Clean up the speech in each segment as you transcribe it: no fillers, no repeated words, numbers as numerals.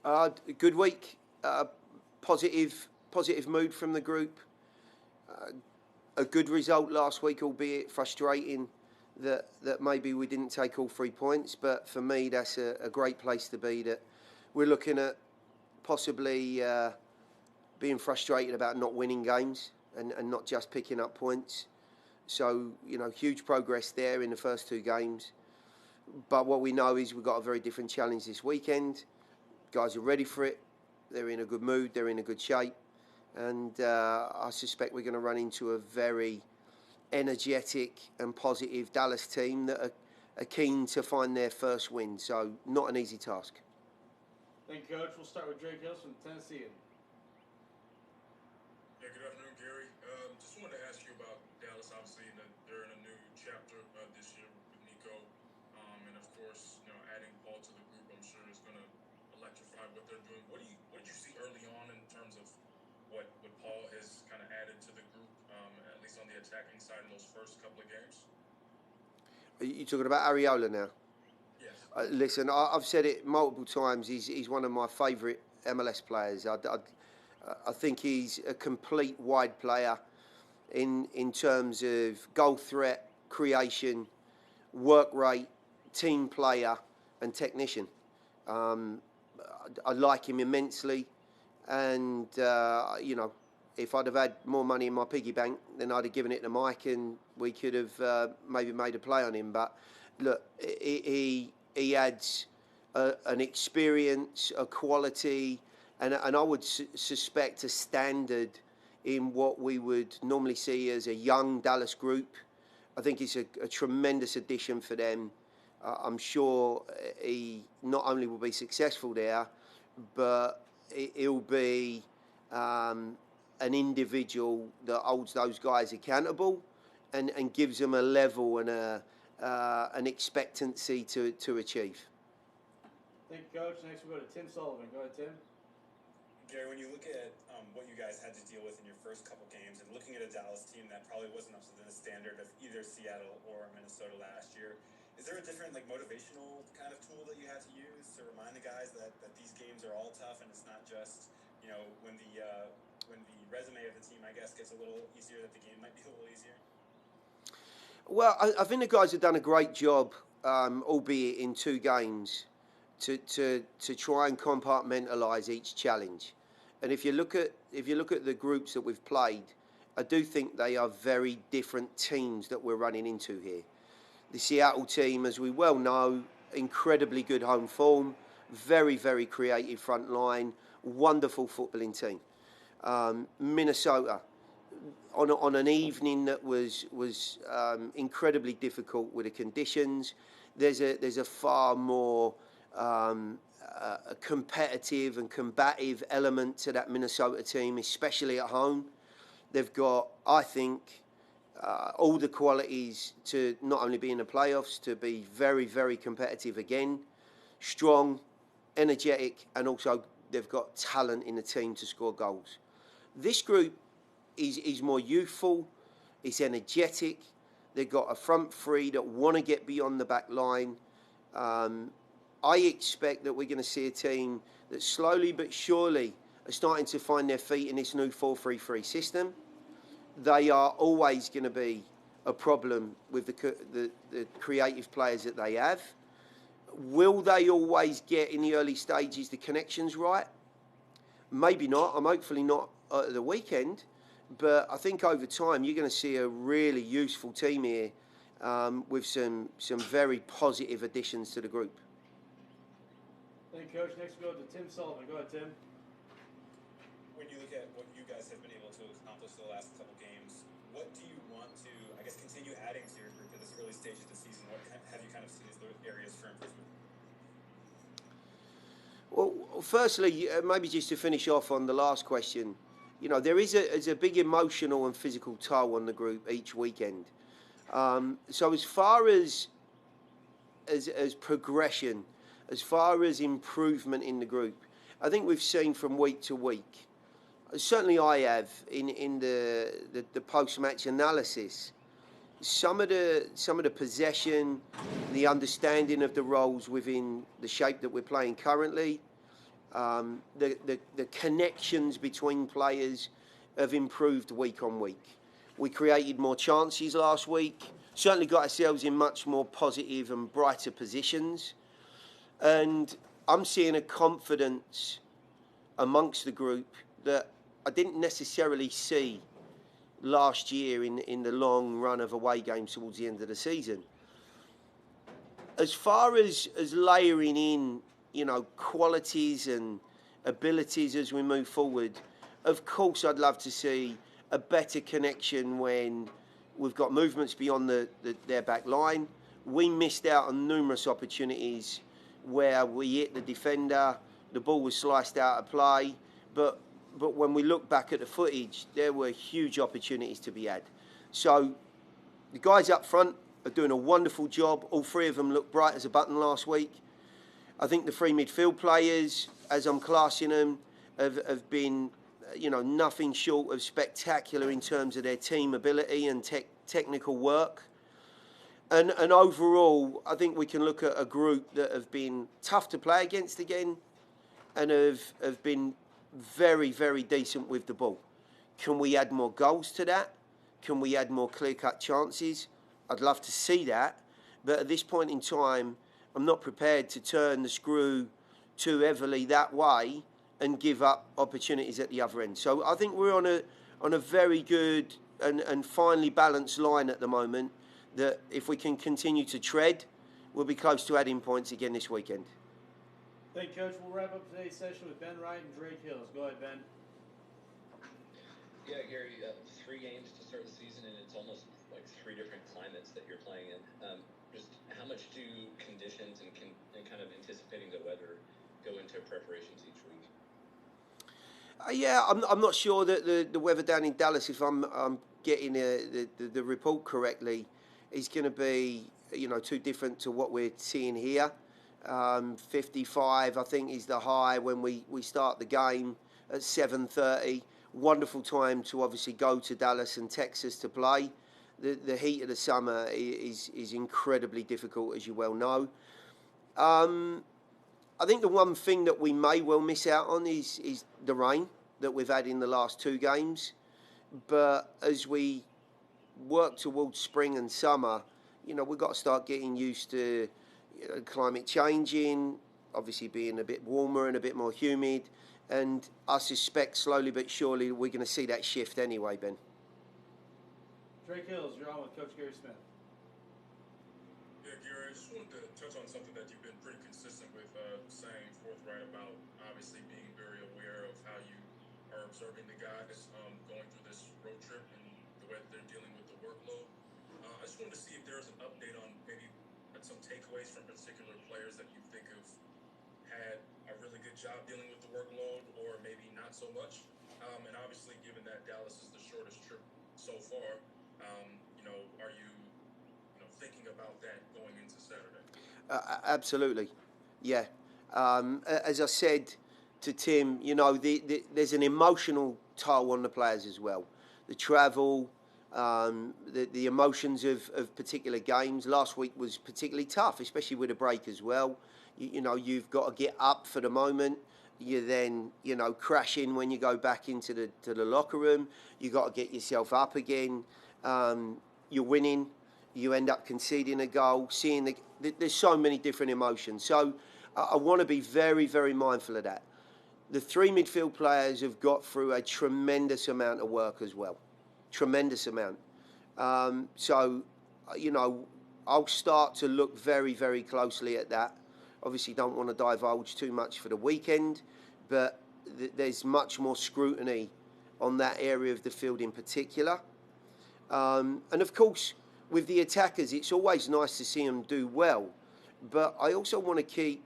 Good week. Positive mood from the group. A good result last week, albeit frustrating that maybe we didn't take all 3 points. But for me, that's a great place to be. That we're looking at possibly being frustrated about not winning games and not just picking up points. So, huge progress there in the first 2 games. But what we know is we've got a very different challenge this weekend. Guys are ready for it. They're in a good mood. They're in a good shape. And I suspect we're going to run into a very energetic and positive Dallas team that are keen to find their first win. So not an easy task. Thank you, Coach. We'll start with Drake Hills from Tennessee. Yeah, good afternoon, Gary. Just wanted to ask you about Dallas. Obviously, they're in a new chapter this year with Nico. And, of course, adding Paul to the group, I'm sure is going to electrify what they're doing. What did you see early on in terms of what Paul has kind of added to the group, at least on the attacking side in those first couple of games? Are you talking about Areola now? Yes. Listen, I've said it multiple times. He's one of my favourite MLS players. I think he's a complete wide player in terms of goal threat, creation, work rate, team player, and technician. I like him immensely, and if I'd have had more money in my piggy bank, then I'd have given it to Mike, and we could have maybe made a play on him. But look, he adds an experience, a quality, and I would suspect a standard in what we would normally see as a young Dallas group. I think it's a tremendous addition for them. I'm sure he not only will be successful there, but he'll be an individual that holds those guys accountable and gives them a level and an expectancy to achieve. Thank you, Coach. Next we'll go to Tim Sullivan. Go ahead, Tim. Gary, when you look at what you guys had to deal with in your first couple games and looking at a Dallas team that probably wasn't up to the standard of either Seattle or Minnesota last year, is there a different motivational kind of tool that you had to use to remind the guys that these games are all tough and it's not just, when the resume of the team, I guess, gets a little easier, that the game might be a little easier? Well, I think the guys have done a great job, albeit in 2 games, to try and compartmentalise each challenge. And if you look at the groups that we've played, I do think they are very different teams that we're running into here. The Seattle team, as we well know, incredibly good home form, very, very creative front line, wonderful footballing team. Minnesota, on an evening that was incredibly difficult with the conditions, there's a far more a competitive and combative element to that Minnesota team, especially at home. They've got, I think, all the qualities to not only be in the playoffs, to be very, very competitive again, strong, energetic, and also they've got talent in the team to score goals. This group is more youthful, it's energetic, they've got a front three that want to get beyond the back line. I expect that we're going to see a team that slowly but surely are starting to find their feet in this new 4-3-3 system. They are always going to be a problem with the creative players that they have. Will they always get in the early stages the connections right? Maybe not. I'm hopefully not at the weekend. But I think over time you're going to see a really useful team here with some very positive additions to the group. Thank you, Coach. Next we'll go to Tim Sullivan. Go ahead, Tim. When you look at what you guys have been able to accomplish the last couple games, what do you want to, continue adding to your group at this early stage of the season? What have you kind of seen as the areas for improvement? Well, firstly, maybe just to finish off on the last question, there is a big emotional and physical toll on the group each weekend. So as far as progression, as far as improvement in the group, I think we've seen from week to week. Certainly, I have in the post-match analysis. Some of the possession, the understanding of the roles within the shape that we're playing currently, The connections between players have improved week on week. We created more chances last week, certainly got ourselves in much more positive and brighter positions. And I'm seeing a confidence amongst the group that I didn't necessarily see last year in the long run of away games towards the end of the season. As far as layering in, qualities and abilities as we move forward, of course I'd love to see a better connection when we've got movements beyond their back line. We missed out on numerous opportunities where we hit the defender, the ball was sliced out of play, but when we look back at the footage, there were huge opportunities to be had. So the guys up front are doing a wonderful job. All three of them looked bright as a button last week. I think the three midfield players, as I'm classing them, have been, nothing short of spectacular in terms of their team ability and technical work. And overall, I think we can look at a group that have been tough to play against again and have been very, very decent with the ball. Can we add more goals to that? Can we add more clear-cut chances? I'd love to see that. But at this point in time, I'm not prepared to turn the screw too heavily that way and give up opportunities at the other end. So I think we're on a very good and finely balanced line at the moment that if we can continue to tread, we'll be close to adding points again this weekend. Thank you, Coach. We'll wrap up today's session with Ben Wright and Drake Hills. Go ahead, Ben. Yeah, Gary, 3 games to start the season, and it's almost like 3 different climates that you're playing in. Just how much do conditions and kind of anticipating the weather go into preparations each week? I'm not sure that the weather down in Dallas, if I'm getting the report correctly, is going to be too different to what we're seeing here. 55, I think, is the high when we start the game at 7:30. Wonderful time to obviously go to Dallas and Texas to play. The heat of the summer is incredibly difficult, as you well know. I think the one thing that we may well miss out on is the rain that we've had in the last 2 games. But as we work towards spring and summer, we've got to start getting used to climate changing, obviously being a bit warmer and a bit more humid. And I suspect slowly but surely we're going to see that shift anyway, Ben. Drake Hills, you're on with Coach Gary Smith. Yeah, Gary, I just wanted to touch on something that you've been pretty consistent with, saying forthright about obviously being very aware of how you are observing the guys going through this road trip and the way that they're dealing with the workload. I just wanted to see if there's an update on maybe some takeaways from particular players that you think have had a really good job dealing with the workload, or maybe not so much. And obviously, given that Dallas is the shortest trip so far, are you thinking about that going into Saturday? Absolutely, yeah. As I said to Tim, there's an emotional toll on the players as well. The travel, the emotions of particular games. Last week was particularly tough, especially with a break as well. You've got to get up for the moment. You then, crash in when you go back into the locker room. You got to get yourself up again. You're winning. You end up conceding a goal. There's so many different emotions. So I want to be very, very mindful of that. The 3 midfield players have got through a tremendous amount of work as well. Tremendous amount. So, I'll start to look very, very closely at that. Obviously, don't want to divulge too much for the weekend, but there's much more scrutiny on that area of the field in particular. And of course, with the attackers, it's always nice to see them do well. But I also want to keep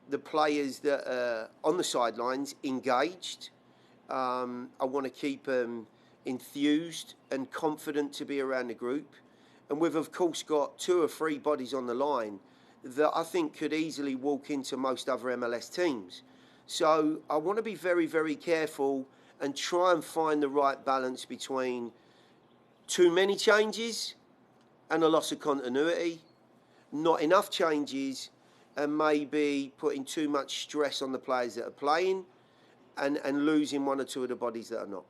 the players that are on the sidelines engaged. I want to keep them enthused and confident to be around the group. And we've, of course, got 2 or 3 bodies on the line that I think could easily walk into most other MLS teams. So I want to be very, very careful and try and find the right balance between too many changes and a loss of continuity, not enough changes and maybe putting too much stress on the players that are playing and losing one or two of the bodies that are not.